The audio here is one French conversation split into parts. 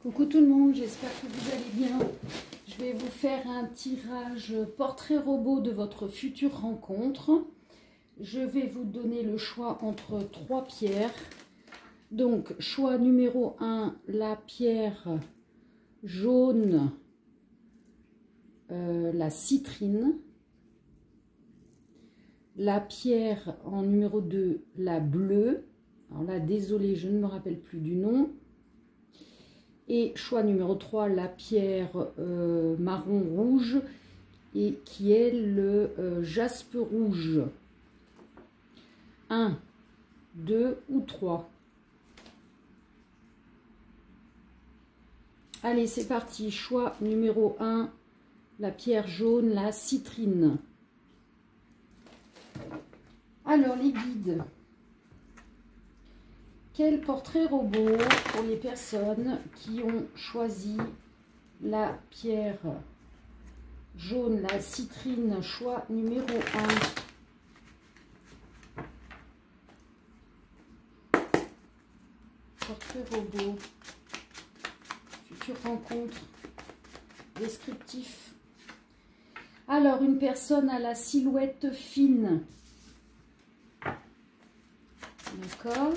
Coucou tout le monde, j'espère que vous allez bien. Je vais vous faire un tirage portrait robot de votre future rencontre. Je vais vous donner le choix entre 3 pierres. Donc, choix numéro 1, la pierre jaune, la citrine. La pierre en numéro 2, la bleue. Alors là, désolé, je ne me rappelle plus du nom. Et choix numéro 3, la pierre marron rouge, et qui est le jaspe rouge. 1, 2 ou 3. Allez, c'est parti. Choix numéro 1, la pierre jaune, la citrine. Alors, les guides. Quel portrait robot pour les personnes qui ont choisi la pierre jaune, la citrine, choix numéro 1. Portrait robot, future rencontre, descriptif. Alors, une personne à la silhouette fine. D'accord.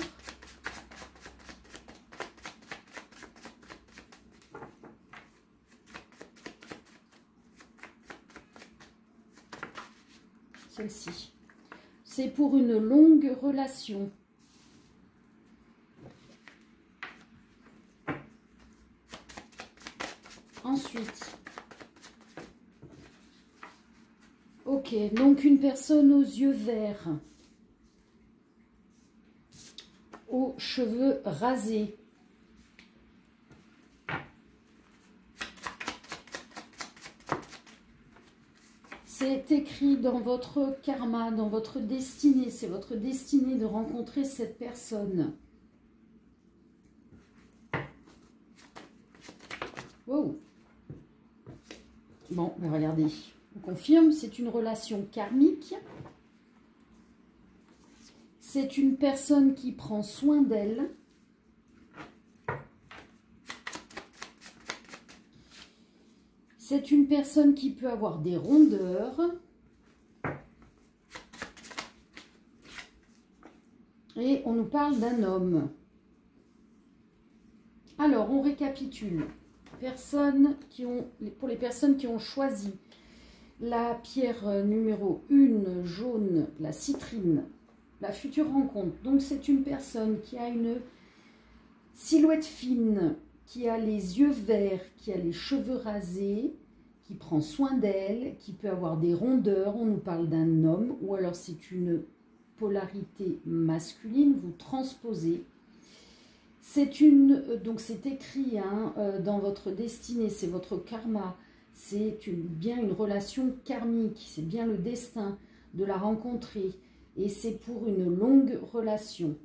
Celle-ci. C'est pour une longue relation. Ensuite. Ok, donc une personne aux yeux verts. Aux cheveux rasés. C'est écrit dans votre karma, dans votre destinée. C'est votre destinée de rencontrer cette personne. Wow. Bon, ben regardez. On confirme, c'est une relation karmique. C'est une personne qui prend soin d'elle. C'est une personne qui peut avoir des rondeurs. Et on nous parle d'un homme. Alors, on récapitule. Pour les personnes qui ont choisi la pierre numéro 1, jaune, la citrine, la future rencontre. Donc, c'est une personne qui a une silhouette fine, qui a les yeux verts, qui a les cheveux rasés, qui prend soin d'elle, qui peut avoir des rondeurs. On nous parle d'un homme, ou alors c'est une polarité masculine, vous transposez. Donc c'est écrit dans votre destinée, c'est votre karma, c'est bien une relation karmique, c'est bien le destin de la rencontrer, et c'est pour une longue relation.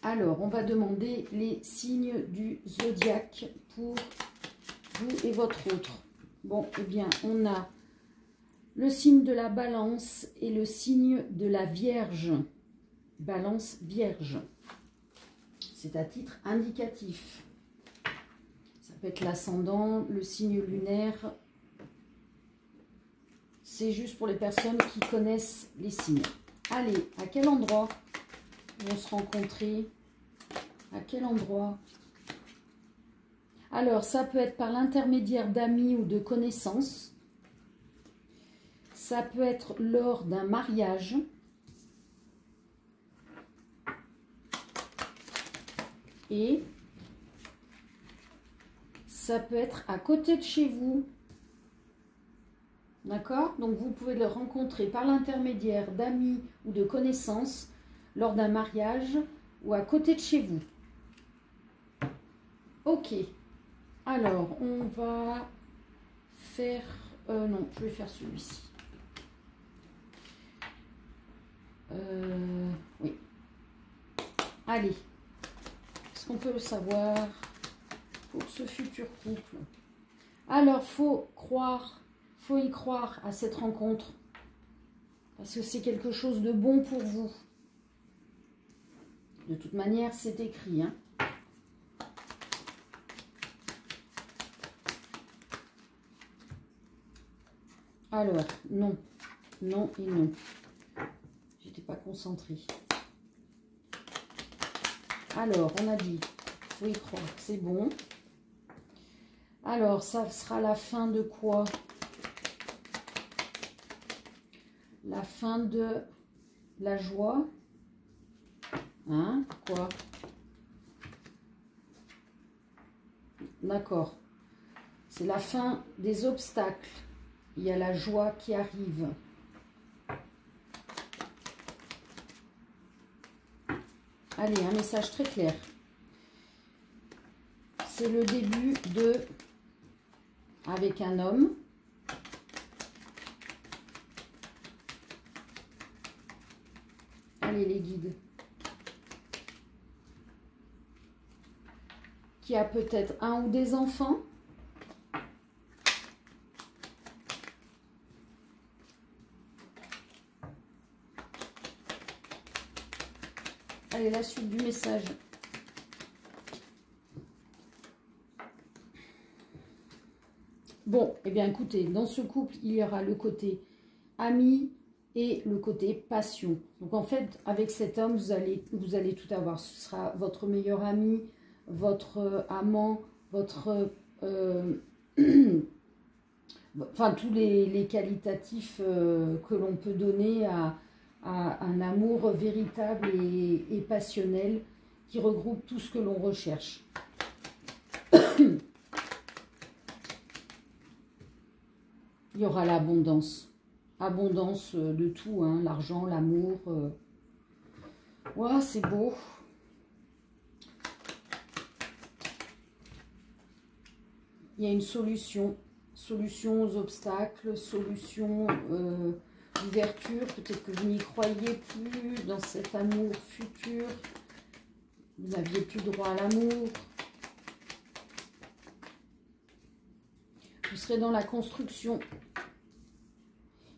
Alors, on va demander les signes du zodiaque pour vous et votre autre. Bon, eh bien, on a le signe de la balance et le signe de la vierge. Balance vierge. C'est à titre indicatif. Ça peut être l'ascendant, le signe lunaire. C'est juste pour les personnes qui connaissent les signes. Allez, à quel endroit vont se rencontrer? À quel endroit? Alors, ça peut être par l'intermédiaire d'amis ou de connaissances. Ça peut être lors d'un mariage. Et ça peut être à côté de chez vous. D'accord? Donc, vous pouvez le rencontrer par l'intermédiaire d'amis ou de connaissances lors d'un mariage ou à côté de chez vous. Ok. Alors, on va faire... non, je vais faire celui-ci. Oui. Allez. Est-ce qu'on peut le savoir pour ce futur couple? Alors, faut y croire à cette rencontre. Parce que c'est quelque chose de bon pour vous. De toute manière, c'est écrit. Hein. Alors, non, non et non. J'étais pas concentrée. Alors, on a dit, faut y croire, c'est bon. Alors, ça sera la fin de quoi? La fin de la joie. Hein? Quoi? D'accord. C'est la fin des obstacles. Il y a la joie qui arrive. Allez, un message très clair. C'est le début de... avec un homme. Allez, les guides. Qui a peut-être un ou des enfants. Allez, la suite du message. Bon, eh bien, écoutez, dans ce couple, il y aura le côté ami et le côté passion. Donc, en fait, avec cet homme, vous allez tout avoir. Ce sera votre meilleur ami, votre amant, votre... enfin, tous les qualitatifs que l'on peut donner à un amour véritable et passionnel qui regroupe tout ce que l'on recherche. Il y aura l'abondance. Abondance de tout, hein, l'argent, l'amour. Wow, c'est beau. Il y a une solution. Solution aux obstacles, solution d'ouverture. Peut-être que vous n'y croyez plus dans cet amour futur. Vous n'aviez plus droit à l'amour. Vous serez dans la construction.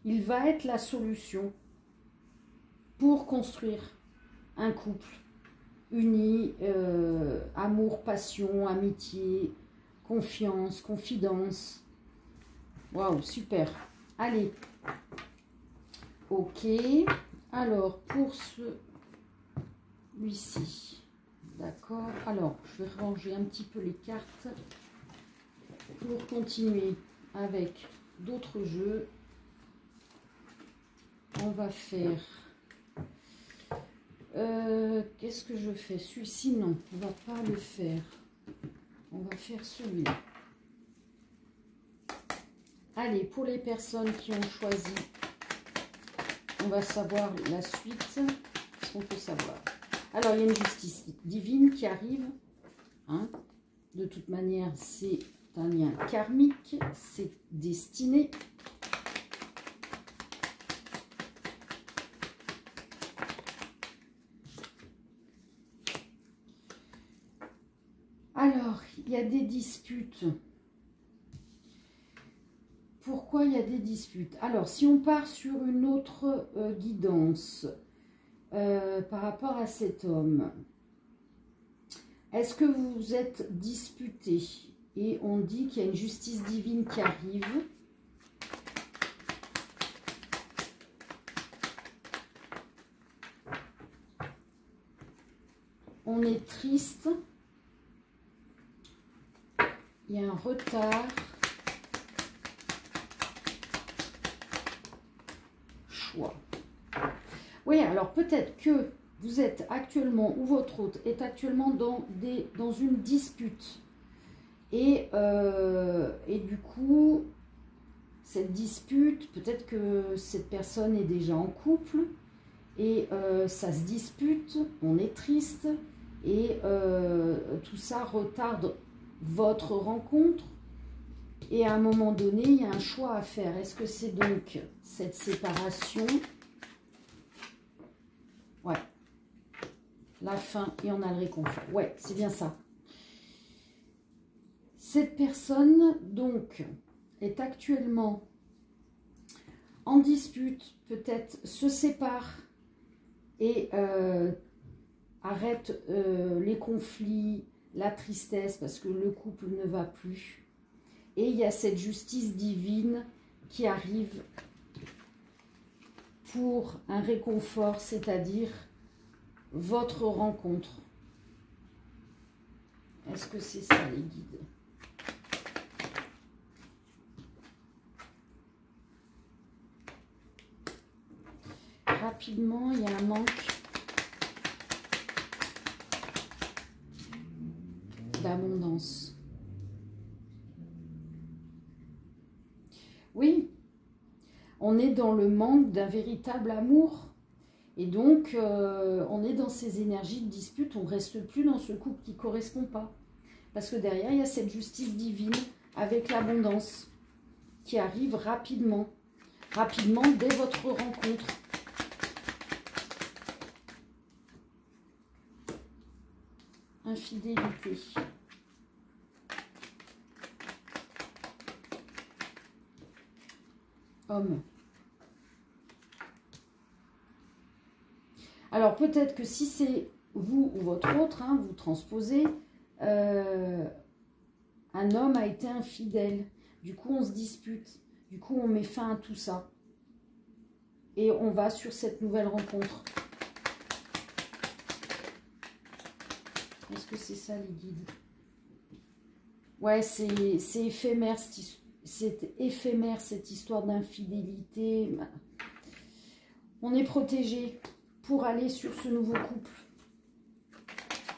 Il va être la solution pour construire un couple uni, amour, passion, amitié, confiance, confidence. Waouh, super. Allez. Ok. Alors, pour celui-ci. D'accord. Alors, je vais ranger un petit peu les cartes pour continuer avec d'autres jeux. On va faire... qu'est-ce que je fais? Celui-ci, non. On va pas le faire. On va faire celui-là. Allez, pour les personnes qui ont choisi, on va savoir la suite. Qu'est-ce qu'on peut savoir? Alors, il y a une justice divine qui arrive. Hein? De toute manière, c'est un lien karmique. C'est destiné. Alors, il y a des disputes. Pourquoi il y a des disputes? Alors, si on part sur une autre guidance par rapport à cet homme, est-ce que vous vous êtes disputé? Et on dit qu'il y a une justice divine qui arrive. On est triste. Il y a un retard. Choix. Oui, alors peut-être que vous êtes actuellement, ou votre hôte est actuellement dans une dispute. Et du coup, cette dispute, peut-être que cette personne est déjà en couple. Et ça se dispute, on est triste. Et tout ça retarde votre rencontre. Et à un moment donné, il y a un choix à faire. Est-ce que c'est donc cette séparation? Ouais. La fin et on a le réconfort. Ouais, c'est bien ça. Cette personne, donc, est actuellement en dispute, peut-être se sépare et arrête les conflits, la tristesse parce que le couple ne va plus. Et il y a cette justice divine qui arrive pour un réconfort, c'est-à-dire votre rencontre. Est-ce que c'est ça les guides? Rapidement, il y a un manque d'abondance. Oui, on est dans le manque d'un véritable amour. Et donc, on est dans ces énergies de dispute, on ne reste plus dans ce couple qui ne correspond pas. Parce que derrière, il y a cette justice divine avec l'abondance qui arrive rapidement. Rapidement dès votre rencontre. Infidélité. Homme. Alors peut-être que si c'est vous ou votre autre, hein, vous transposez, un homme a été infidèle. Du coup, on se dispute. Du coup, on met fin à tout ça. Et on va sur cette nouvelle rencontre. Est-ce que c'est ça les guides? Ouais, c'est éphémère, c'est éphémère cette histoire d'infidélité. On est protégé pour aller sur ce nouveau couple.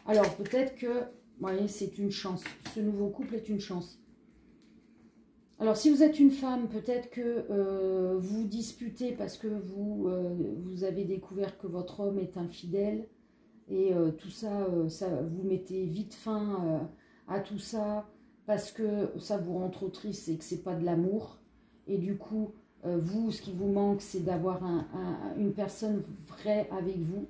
Alors peut-être que, vous voyez, c'est une chance. Ce nouveau couple est une chance. Alors si vous êtes une femme, peut-être que vous disputez parce que vous avez découvert que votre homme est infidèle. Et tout ça, vous mettez vite fin à tout ça parce que ça vous rend trop triste et que c'est pas de l'amour. Et du coup, vous, ce qui vous manque, c'est d'avoir une personne vraie avec vous.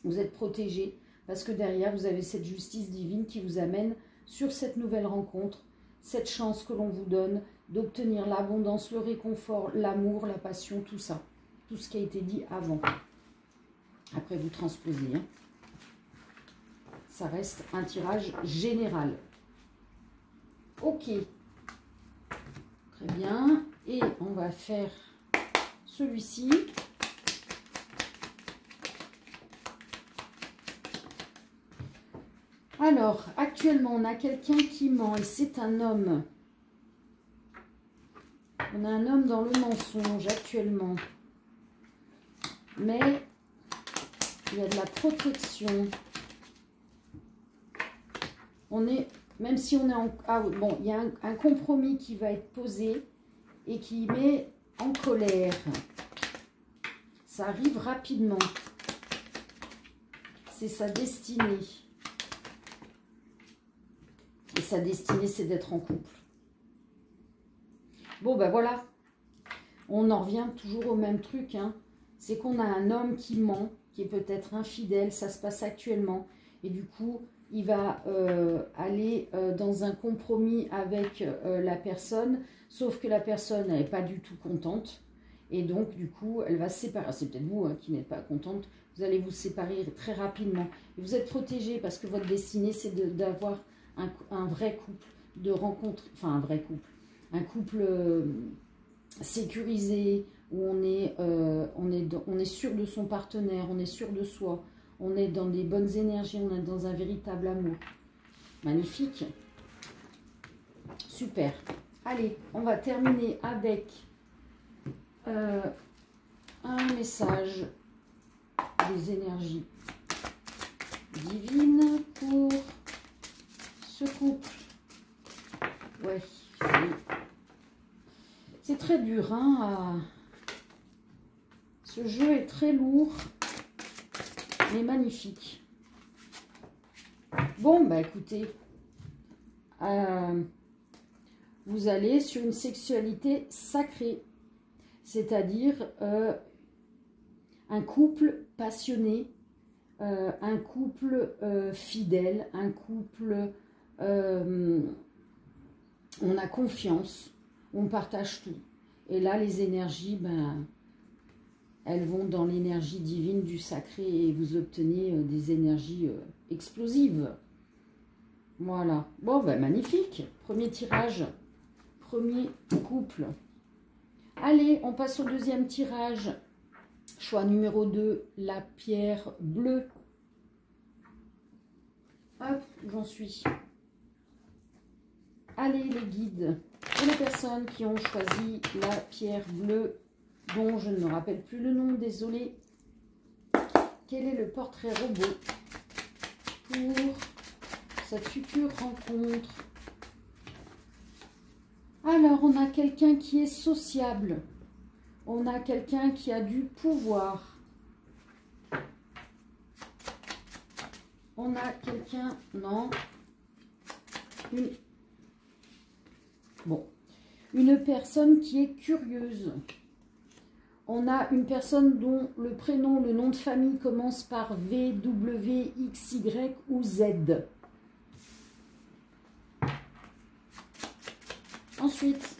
Vous êtes protégé parce que derrière, vous avez cette justice divine qui vous amène sur cette nouvelle rencontre, cette chance que l'on vous donne d'obtenir l'abondance, le réconfort, l'amour, la passion, tout ça. Tout ce qui a été dit avant. Après, vous transposez. Hein. Ça reste un tirage général. Ok. Très bien. Et on va faire celui-ci. Alors, actuellement, on a quelqu'un qui ment et c'est un homme. On a un homme dans le mensonge actuellement. Mais il y a de la protection. On est, même si on est en... Ah bon, il y a un compromis qui va être posé et qui met en colère. Ça arrive rapidement. C'est sa destinée. Et sa destinée, c'est d'être en couple. Bon, ben voilà. On en revient toujours au même truc. Hein. C'est qu'on a un homme qui ment, qui est peut-être infidèle. Ça se passe actuellement. Et du coup... il va aller dans un compromis avec la personne, sauf que la personne n'est pas du tout contente. Et donc, du coup, elle va se séparer. C'est peut-être vous hein, qui n'êtes pas contente. Vous allez vous séparer très rapidement. Et vous êtes protégé parce que votre destinée, c'est d'avoir un vrai couple, de rencontrer... Enfin, un vrai couple. Un couple sécurisé, où on est sûr de son partenaire, on est sûr de soi. On est dans des bonnes énergies, on est dans un véritable amour. Magnifique. Super. Allez, on va terminer avec un message des énergies divines pour ce couple. Ouais, c'est très dur, hein. Ce jeu est très lourd. Mais magnifique. Bon, bah écoutez, vous allez sur une sexualité sacrée, c'est-à-dire un couple passionné, un couple fidèle, un couple, on a confiance, on partage tout. Et là, les énergies, ben... elles vont dans l'énergie divine du sacré et vous obtenez des énergies explosives. Voilà. Bon, ben magnifique. Premier tirage. Premier couple. Allez, on passe au deuxième tirage. Choix numéro 2, la pierre bleue. Hop, j'en suis. Allez, les guides. Pour les personnes qui ont choisi la pierre bleue, dont je ne me rappelle plus le nom, désolé. Quel est le portrait robot pour cette future rencontre? Alors, on a quelqu'un qui est sociable. On a quelqu'un qui a du pouvoir. On a quelqu'un... Non. Une personne qui est curieuse. On a une personne dont le prénom, le nom de famille commence par V, W, X, Y ou Z. Ensuite,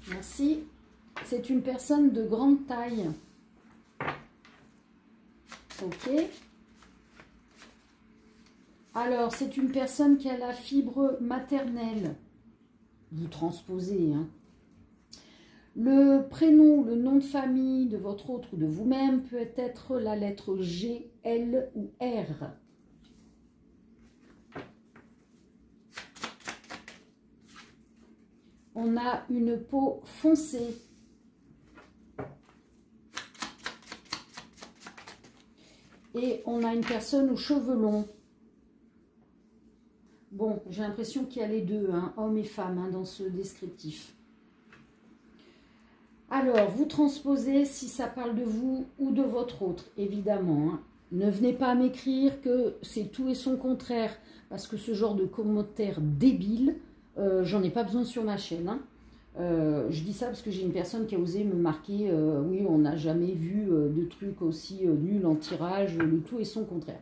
merci, c'est une personne de grande taille. Ok. Alors, c'est une personne qui a la fibre maternelle. Vous transposez, hein. Le prénom, le nom de famille de votre autre ou de vous-même peut être la lettre G, L ou R. On a une peau foncée. Et on a une personne aux cheveux longs. Bon, j'ai l'impression qu'il y a les deux, hein, hommes et femmes, hein, dans ce descriptif. Alors, vous transposez si ça parle de vous ou de votre autre, évidemment. Hein. Ne venez pas m'écrire que c'est tout et son contraire, parce que ce genre de commentaire débile, j'en ai pas besoin sur ma chaîne. Hein. Je dis ça parce que j'ai une personne qui a osé me marquer, oui, on n'a jamais vu de trucs aussi nuls en tirage, le tout et son contraire.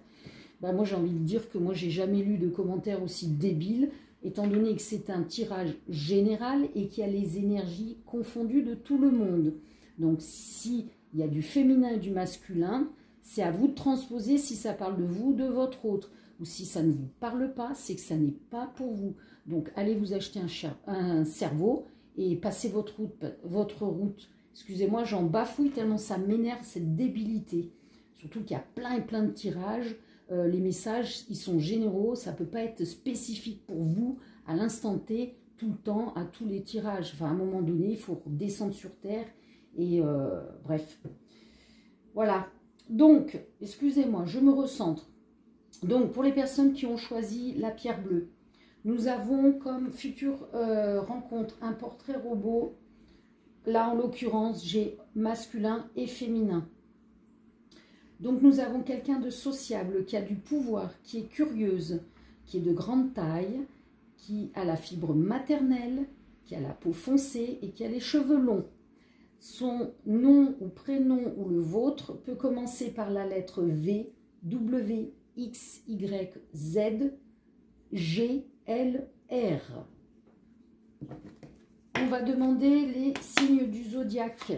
Ben, moi, j'ai envie de dire que moi, j'ai jamais lu de commentaires aussi débiles, étant donné que c'est un tirage général et qu'il y a les énergies confondues de tout le monde. Donc, s'il y a du féminin et du masculin, c'est à vous de transposer si ça parle de vous ou de votre autre. Ou si ça ne vous parle pas, c'est que ça n'est pas pour vous. Donc, allez vous acheter un cerveau et passez votre route. Excusez-moi, j'en bafouille tellement ça m'énerve, cette débilité. Surtout qu'il y a plein et plein de tirages. Les messages, ils sont généraux, ça ne peut pas être spécifique pour vous à l'instant T, tout le temps, à tous les tirages. Enfin, à un moment donné, il faut descendre sur Terre et bref. Voilà. Donc, excusez-moi, je me recentre. Donc, pour les personnes qui ont choisi la pierre bleue, nous avons comme future rencontre un portrait robot. Là, en l'occurrence, j'ai masculin et féminin. Donc, nous avons quelqu'un de sociable, qui a du pouvoir, qui est curieuse, qui est de grande taille, qui a la fibre maternelle, qui a la peau foncée et qui a les cheveux longs. Son nom ou prénom ou le vôtre peut commencer par la lettre V, W, X, Y, Z, G, L, R. On va demander les signes du zodiaque.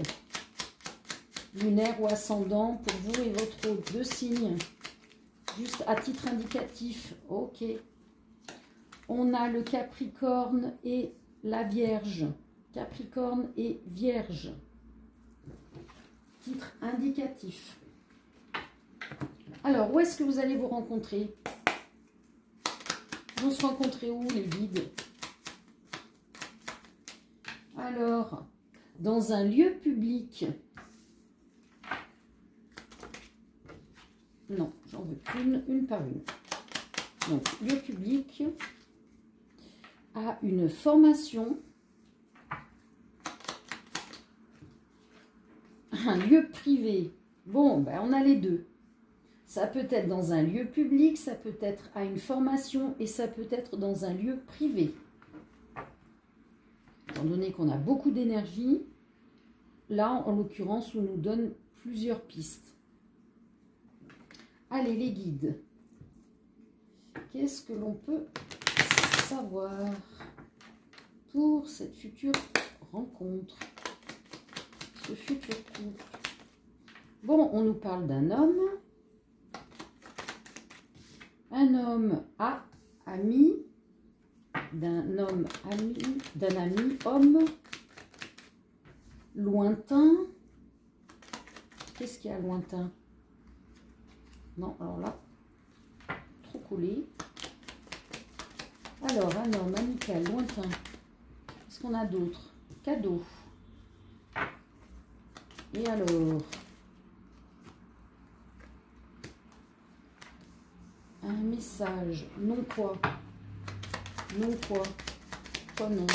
Lunaire ou ascendant pour vous et votre autre. 2 signes. Juste à titre indicatif. Ok. On a le Capricorne et la Vierge. Capricorne et Vierge. Titre indicatif. Alors, où est-ce que vous allez vous rencontrer? Vous se rencontrez où, les guides? Alors, dans un lieu public. Non, j'en veux une par une. Donc, lieu public, à une formation, un lieu privé. Bon, ben, on a les deux. Ça peut être dans un lieu public, ça peut être à une formation et ça peut être dans un lieu privé. Étant donné qu'on a beaucoup d'énergie, là, en l'occurrence, on nous donne plusieurs pistes. Allez, les guides. Qu'est-ce que l'on peut savoir pour cette future rencontre, ce futur couple? Bon, on nous parle d'un homme. Un homme ami, d'un homme ami, d'un ami homme. lointain. Qu'est-ce qu'il y a lointain? Non, alors là, trop collé. Alors, un homme amical, lointain. Qu'est-ce qu'on a d'autre? Cadeau. Et alors, un message. Non quoi? Non quoi? Pourquoi non?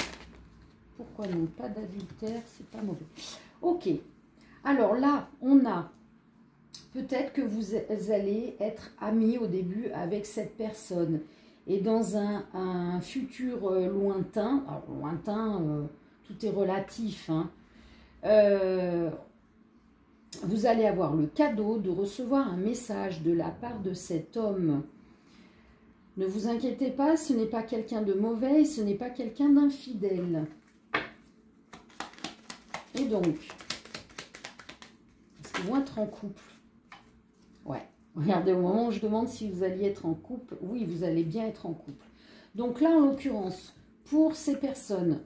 Pourquoi non? Pas d'adultère, c'est pas mauvais. Ok. Alors là, on a peut-être que vous allez être amis au début avec cette personne. Et dans un futur lointain, alors lointain, tout est relatif, hein, vous allez avoir le cadeau de recevoir un message de la part de cet homme. Ne vous inquiétez pas, ce n'est pas quelqu'un de mauvais, ce n'est pas quelqu'un d'infidèle. Et donc, est-ce qu'ils vont être en couple? Ouais. Regardez, au moment où je demande si vous alliez être en couple, oui, vous allez bien être en couple. Donc là, en l'occurrence, pour ces personnes,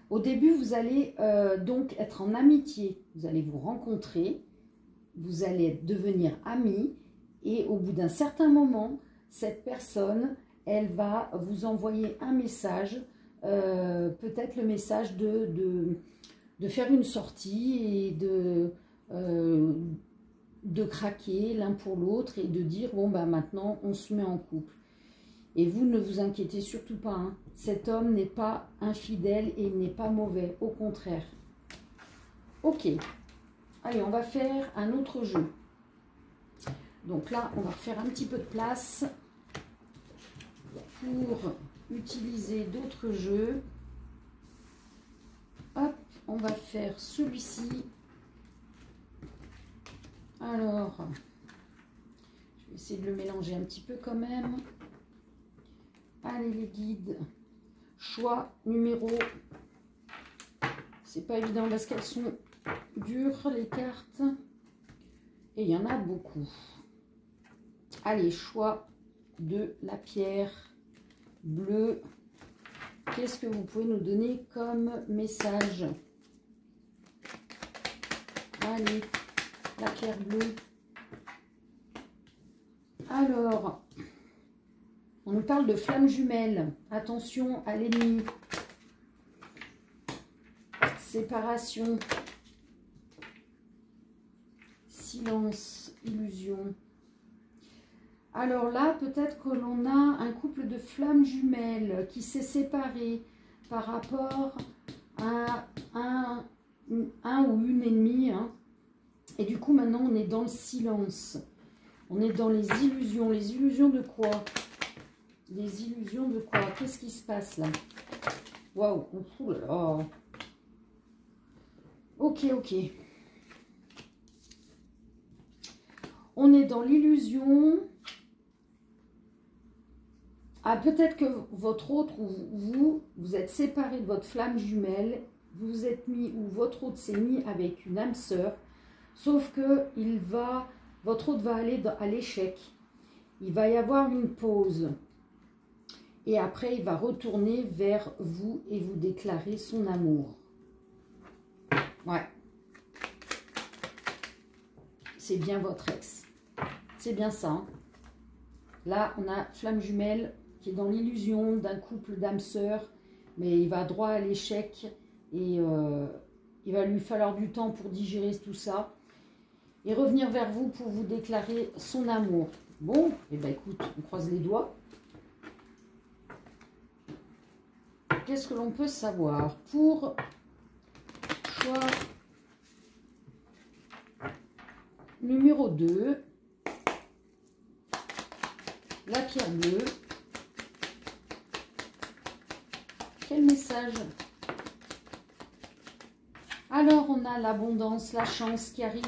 au début, vous allez donc être en amitié. Vous allez vous rencontrer, vous allez devenir amis, et au bout d'un certain moment, cette personne, elle va vous envoyer un message, peut-être le message de faire une sortie et de craquer l'un pour l'autre et de dire, bon, bah maintenant, on se met en couple. Et vous, ne vous inquiétez surtout pas, hein. Cet homme n'est pas infidèle et il n'est pas mauvais, au contraire. Ok, allez, on va faire un autre jeu. Donc là, on va refaire un petit peu de place pour utiliser d'autres jeux. Hop, on va faire celui-ci. Alors, je vais essayer de le mélanger un petit peu quand même. Allez, les guides. Choix numéro. C'est pas évident parce qu'elles sont dures, les cartes. Et il y en a beaucoup. Allez, choix de la pierre bleue. Qu'est-ce que vous pouvez nous donner comme message? Allez, la pierre bleue. Alors, on nous parle de flammes jumelles. Attention à l'ennemi. Séparation. Silence. Illusion. Alors là, peut-être que l'on a un couple de flammes jumelles qui s'est séparé par rapport à un ou une ennemie. Hein. Et du coup, maintenant, on est dans le silence. On est dans les illusions. Les illusions de quoi? Les illusions de quoi? Qu'est-ce qui se passe là? Waouh! Oh là là! Ok, ok. On est dans l'illusion. Ah, peut-être que votre autre ou vous êtes séparé de votre flamme jumelle, vous vous êtes mis, ou votre autre s'est mis avec une âme sœur, sauf que votre autre va aller à l'échec. Il va y avoir une pause. Et après, il va retourner vers vous et vous déclarer son amour. Ouais. C'est bien votre ex. C'est bien ça. Hein. Là, on a flamme jumelle qui est dans l'illusion d'un couple d'âmes sœurs, mais il va droit à l'échec et il va lui falloir du temps pour digérer tout ça et revenir vers vous pour vous déclarer son amour. Bon, et ben écoute, on croise les doigts. Qu'est-ce que l'on peut savoir pour choix numéro 2, la pierre bleue. Quel message? Alors, on a l'abondance, la chance qui arrive.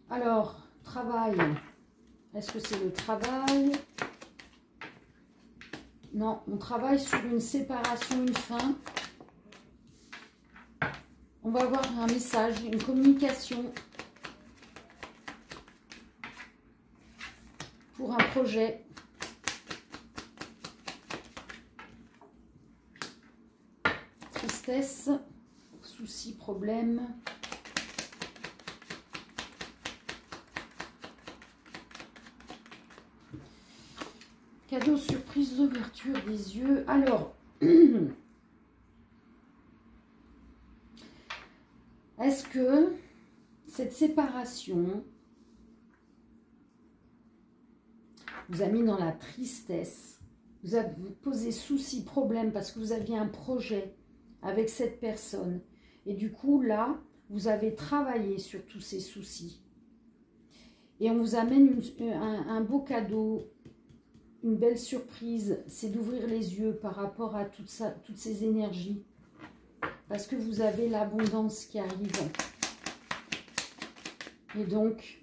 Alors, travail. Est-ce que c'est le travail? Non, on travaille sur une séparation, une fin. On va avoir un message, une communication pour un projet. tristesse, soucis, problèmes. Cadeau, surprise, ouverture des yeux. Alors, est-ce que cette séparation vous a mis dans la tristesse, vous a posé soucis, problèmes, parce que vous aviez un projet avec cette personne. Et du coup, là, vous avez travaillé sur tous ces soucis. Et on vous amène un beau cadeau, une belle surprise, c'est d'ouvrir les yeux par rapport à toutes ces énergies. Parce que vous avez l'abondance qui arrive. Et donc,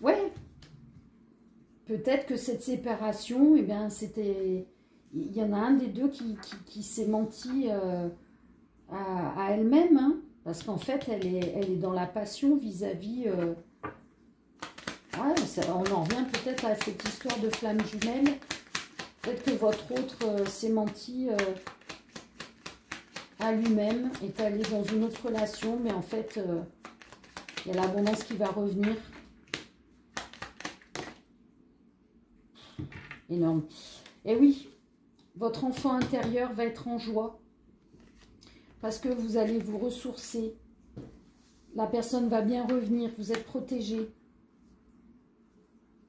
ouais, peut-être que cette séparation, eh bien, c'était, il y en a un des deux qui s'est menti à elle-même, hein, parce qu'en fait, elle est dans la passion vis-à-vis... ouais, on en revient peut-être à cette histoire de flamme jumelle. Peut-être que votre autre s'est menti à lui-même, est allé dans une autre relation, mais en fait, il y a l'abondance qui va revenir. Énorme. Et oui, votre enfant intérieur va être en joie, parce que vous allez vous ressourcer. La personne va bien revenir, vous êtes protégé.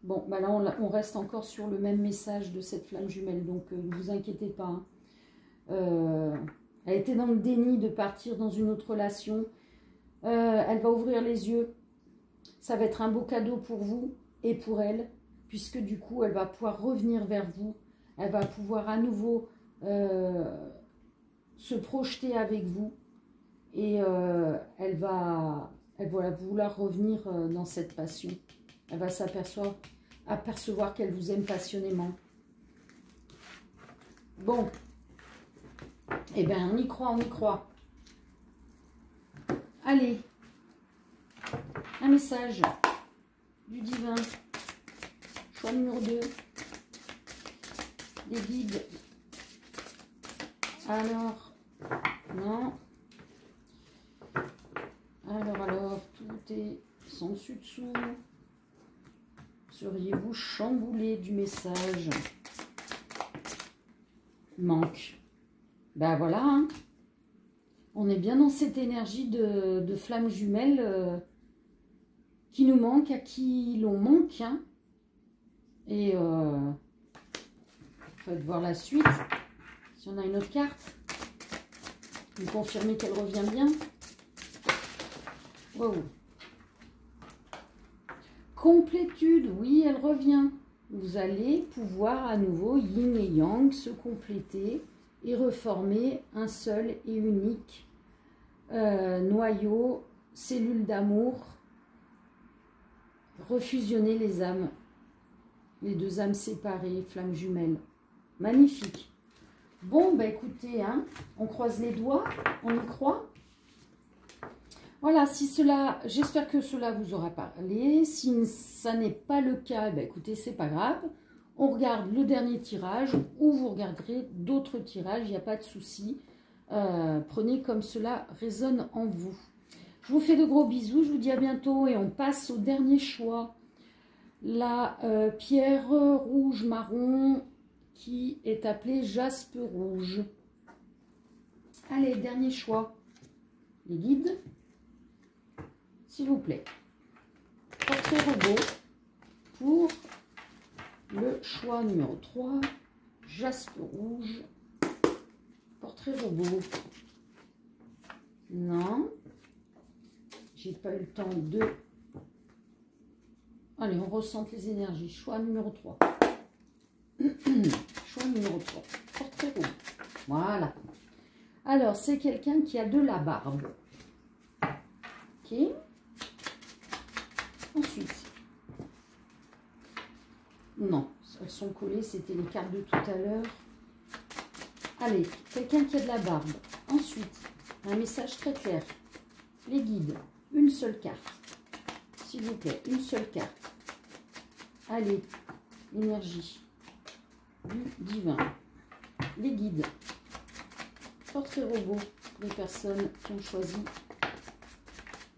Bon, bah là, on reste encore sur le même message de cette flamme jumelle, donc ne vous inquiétez pas. Hein. Elle était dans le déni de partir dans une autre relation. Elle va ouvrir les yeux. Ça va être un beau cadeau pour vous et pour elle, puisque du coup, elle va pouvoir revenir vers vous. Elle va pouvoir à nouveau se projeter avec vous. Et elle va vouloir revenir dans cette passion. Elle va apercevoir qu'elle vous aime passionnément. Bon. Eh bien, on y croit, on y croit. Allez. Un message du divin. Choix numéro 2. Des guides. Alors, non. Alors, tout est sans dessus-dessous. Seriez-vous chamboulé du message? Manque. Ben voilà, hein. On est bien dans cette énergie de flamme jumelle qui nous manque, à qui l'on manque. Hein. Et faites voir la suite. Si on a une autre carte, vous confirmez qu'elle revient bien. Wow. Complétude, oui, elle revient. Vous allez pouvoir à nouveau, yin et yang, se compléter et reformer un seul et unique noyau, cellule d'amour, refusionner les âmes, les deux âmes séparées, flammes jumelles. Magnifique. Bon, bah écoutez, hein, on croise les doigts, on y croit. Voilà, si cela, j'espère que cela vous aura parlé. Si ça n'est pas le cas, bah écoutez, c'est pas grave. On regarde le dernier tirage ou vous regarderez d'autres tirages, il n'y a pas de souci. Prenez comme cela résonne en vous. Je vous fais de gros bisous, je vous dis à bientôt et on passe au dernier choix. La pierre rouge marron qui est appelée jaspe rouge. Allez, dernier choix. Les guides. S'il vous plaît. Portrait robot pour le choix numéro 3. Jaspe rouge. Portrait robot. Non. J'ai pas eu le temps de... Allez, on ressente les énergies. Choix numéro 3. Choix numéro 3. Portrait robot. Voilà. Alors, c'est quelqu'un qui a de la barbe. Ok. Ensuite, non, elles sont collées, c'était les cartes de tout à l'heure. Allez, quelqu'un qui a de la barbe. Ensuite, un message très clair. Les guides, une seule carte. s'il vous plaît, une seule carte. Allez, énergie du divin. Les guides. Portrait robot, les personnes qui ont choisi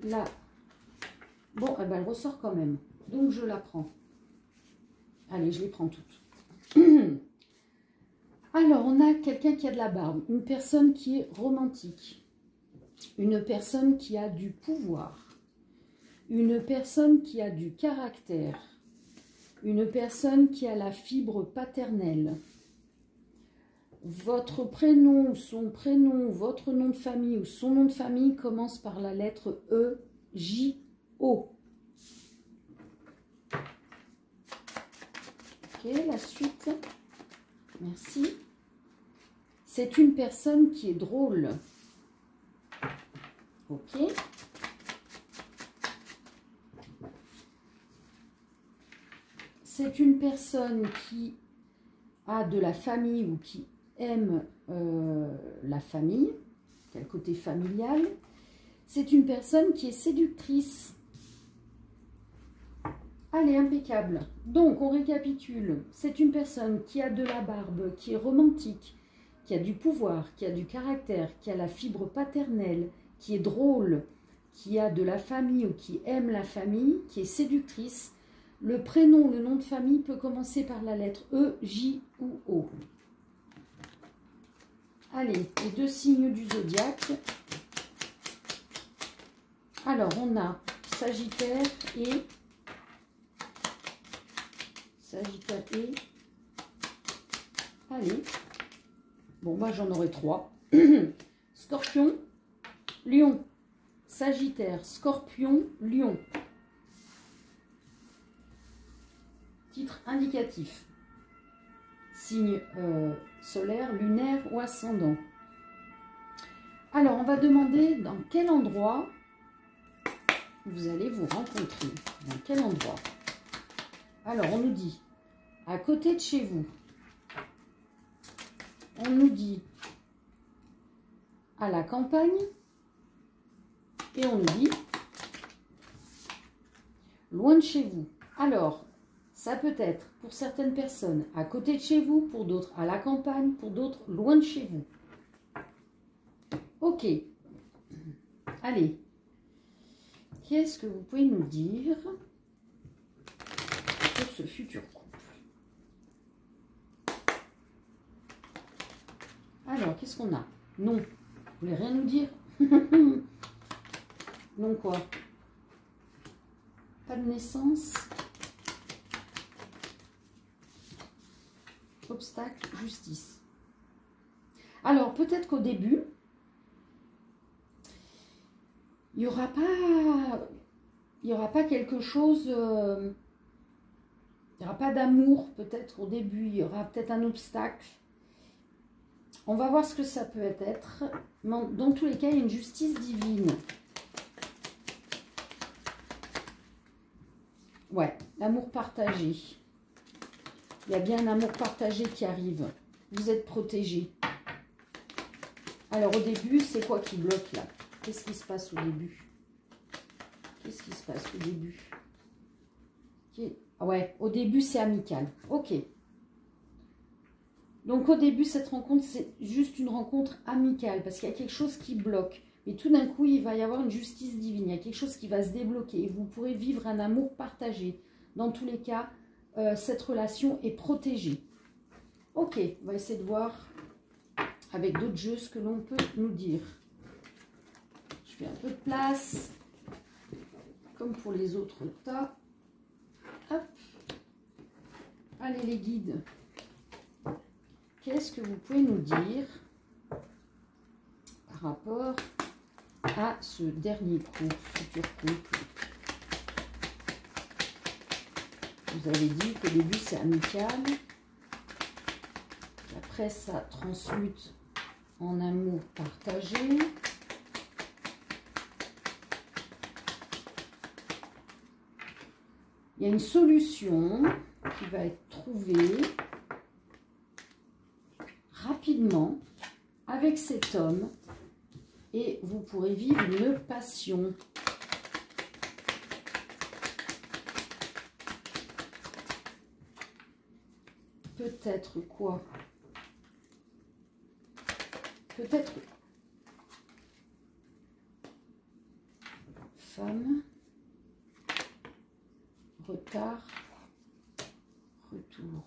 la... Bon, eh ben, elle ressort quand même. Donc, je la prends. Allez, je les prends toutes. Alors, on a quelqu'un qui a de la barbe. Une personne qui est romantique. Une personne qui a du pouvoir. Une personne qui a du caractère. Une personne qui a la fibre paternelle. Votre prénom, son prénom, votre nom de famille ou son nom de famille commence par la lettre E, J, O. Ok, la suite. Merci. C'est une personne qui est drôle. Ok. C'est une personne qui a de la famille ou qui aime la famille, qui a le côté familial. C'est une personne qui est séductrice. Allez, impeccable. Donc, on récapitule. C'est une personne qui a de la barbe, qui est romantique, qui a du pouvoir, qui a du caractère, qui a la fibre paternelle, qui est drôle, qui a de la famille ou qui aime la famille, qui est séductrice. Le prénom, le nom de famille peut commencer par la lettre E, J ou O. Allez, les deux signes du zodiaque. Alors, on a Sagittaire et... Sagittaire et... Allez. Bon, moi, j'en aurai 3. Scorpion, Lion. Sagittaire, Scorpion, Lion. Titre indicatif. Signe solaire, lunaire ou ascendant. Alors, on va demander dans quel endroit vous allez vous rencontrer. Dans quel endroit? Alors, on nous dit à côté de chez vous. On nous dit à la campagne. Et on nous dit loin de chez vous. Alors, ça peut être pour certaines personnes à côté de chez vous, pour d'autres à la campagne, pour d'autres loin de chez vous. Ok. Allez. Qu'est-ce que vous pouvez nous dire sur ce futur couple? Alors, qu'est-ce qu'on a? Non. Vous voulez rien nous dire? Non quoi? Pas de naissance. Obstacle, justice. Alors, peut-être qu'au début, il n'y aura pas quelque chose, il n'y aura pas d'amour peut-être au début, il y aura peut-être un obstacle. On va voir ce que ça peut être. Dans tous les cas, il y a une justice divine. Ouais, l'amour partagé. Il y a bien un amour partagé qui arrive. Vous êtes protégés. Alors au début, c'est quoi qui bloque là? Qu'est-ce qui se passe au début? Qu'est-ce qui se passe au début? Ouais, au début, c'est amical. Ok. Donc au début, cette rencontre, c'est juste une rencontre amicale parce qu'il y a quelque chose qui bloque. Mais tout d'un coup, il va y avoir une justice divine. Il y a quelque chose qui va se débloquer. Et vous pourrez vivre un amour partagé. Dans tous les cas, cette relation est protégée. Ok, on va essayer de voir avec d'autres jeux ce que l'on peut nous dire. Je fais un peu de place. Comme pour les autres tas. Hop. Allez les guides. Qu'est-ce que vous pouvez nous dire par rapport à ce dernier couple, futur couple? Vous avez dit qu'au début c'est amical. Après ça transmute en amour partagé. Il y a une solution qui va être trouvée rapidement avec cet homme et vous pourrez vivre une passion. peut-être quoi? Peut-être femme, retard, retour.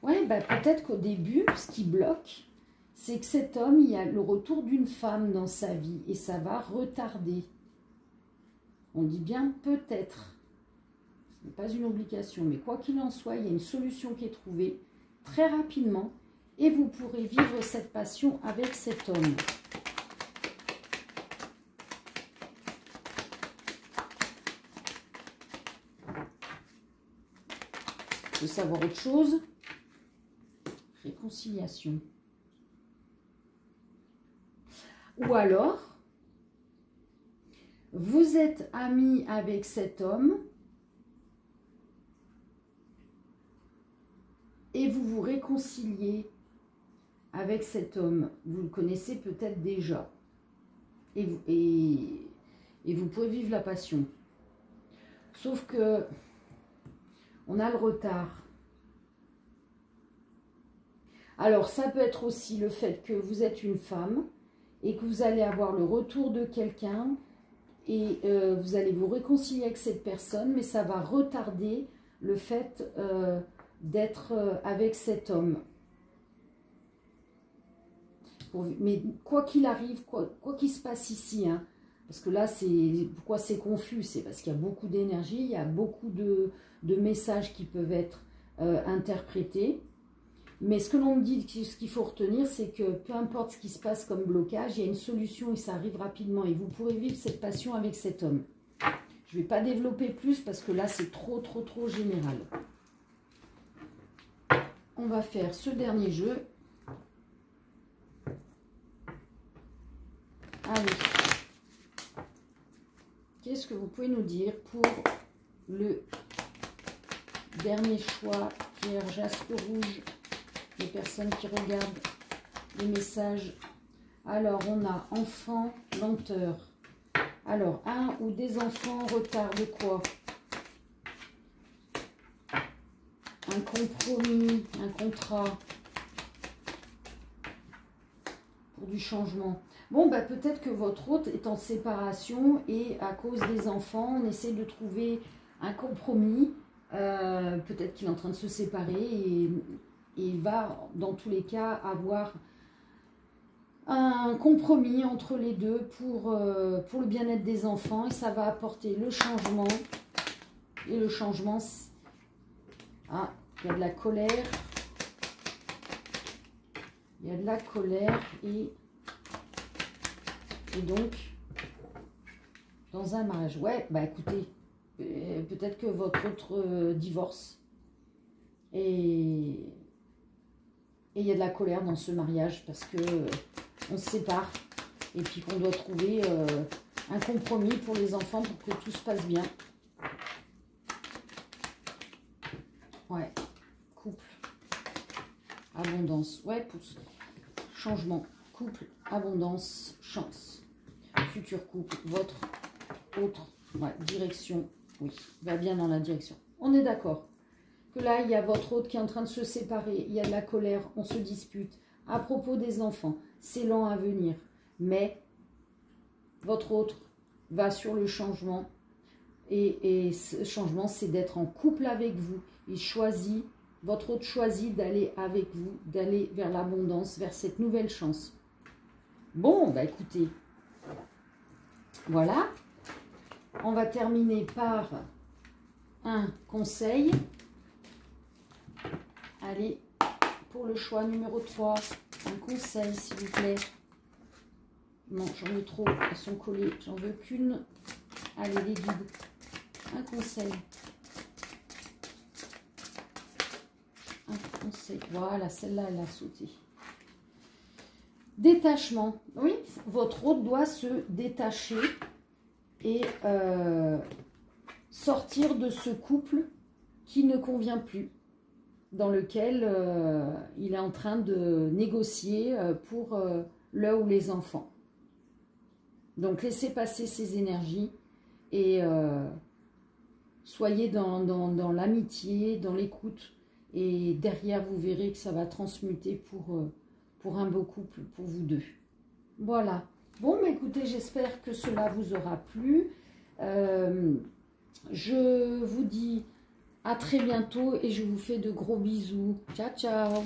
Ouais, bah peut-être qu'au début, ce qui bloque, c'est que cet homme, il y a le retour d'une femme dans sa vie et ça va retarder. On dit bien peut-être. Ce n'est pas une obligation, mais quoi qu'il en soit, il y a une solution qui est trouvée très rapidement et vous pourrez vivre cette passion avec cet homme. Vous voulez savoir autre chose? Réconciliation. Ou alors, vous êtes ami avec cet homme et vous vous réconciliez avec cet homme. Vous le connaissez peut-être déjà. Et vous pouvez vivre la passion. Sauf que on a le retard. Alors, ça peut être aussi le fait que vous êtes une femme et que vous allez avoir le retour de quelqu'un et vous allez vous réconcilier avec cette personne, mais ça va retarder le fait d'être avec cet homme. Mais quoi qu'il arrive, quoi qu'il se passe ici, hein, parce que là, pourquoi c'est confus, c'est parce qu'il y a beaucoup d'énergie, il y a beaucoup de messages qui peuvent être interprétés. Mais ce que l'on me dit, ce qu'il faut retenir, c'est que peu importe ce qui se passe comme blocage, il y a une solution et ça arrive rapidement. Et vous pourrez vivre cette passion avec cet homme. Je ne vais pas développer plus parce que là, c'est trop général. On va faire ce dernier jeu. Allez. Qu'est-ce que vous pouvez nous dire pour le dernier choix, pierre jaspe rouge? Les personnes qui regardent les messages. Alors, on a enfant, lenteur. Alors, un ou des enfants en retard de quoi? Un compromis, un contrat pour du changement. Bon, bah, peut-être que votre hôte est en séparation et à cause des enfants, on essaie de trouver un compromis. Peut-être qu'il est en train de se séparer et il va, dans tous les cas, avoir un compromis entre les deux pour le bien-être des enfants. Et ça va apporter le changement. Et le changement, ah, il y a de la colère. Il y a de la colère et donc, dans un mariage. Ouais, bah écoutez, peut-être que votre autre divorce et il y a de la colère dans ce mariage parce que on se sépare et puis qu'on doit trouver un compromis pour les enfants pour que tout se passe bien. Ouais, couple, abondance, ouais, pouce, changement, couple, abondance, chance, futur couple, votre autre, ouais, direction, oui, va bien dans la direction. On est d'accord que là, il y a votre autre qui est en train de se séparer, il y a de la colère, on se dispute. À propos des enfants, c'est lent à venir, mais votre autre va sur le changement et ce changement, c'est d'être en couple avec vous. Il choisit, votre autre choisit d'aller avec vous, d'aller vers l'abondance, vers cette nouvelle chance. Bon, bah écoutez, voilà. On va terminer par un conseil. Allez, pour le choix numéro 3, un conseil, s'il vous plaît. Non, j'en ai trop, elles sont collées, j'en veux qu'une. Allez, les guides, un conseil. Un conseil, voilà, celle-là, elle a sauté. Détachement, oui, votre hôte doit se détacher et sortir de ce couple qui ne convient plus, dans lequel il est en train de négocier pour le ou les enfants. Donc, laissez passer ces énergies et soyez dans l'amitié, dans l'écoute. Et derrière, vous verrez que ça va transmuter pour un beau couple, pour vous deux. Voilà. Bon, mais écoutez, j'espère que cela vous aura plu. Je vous dis à très bientôt et je vous fais de gros bisous. Ciao, ciao!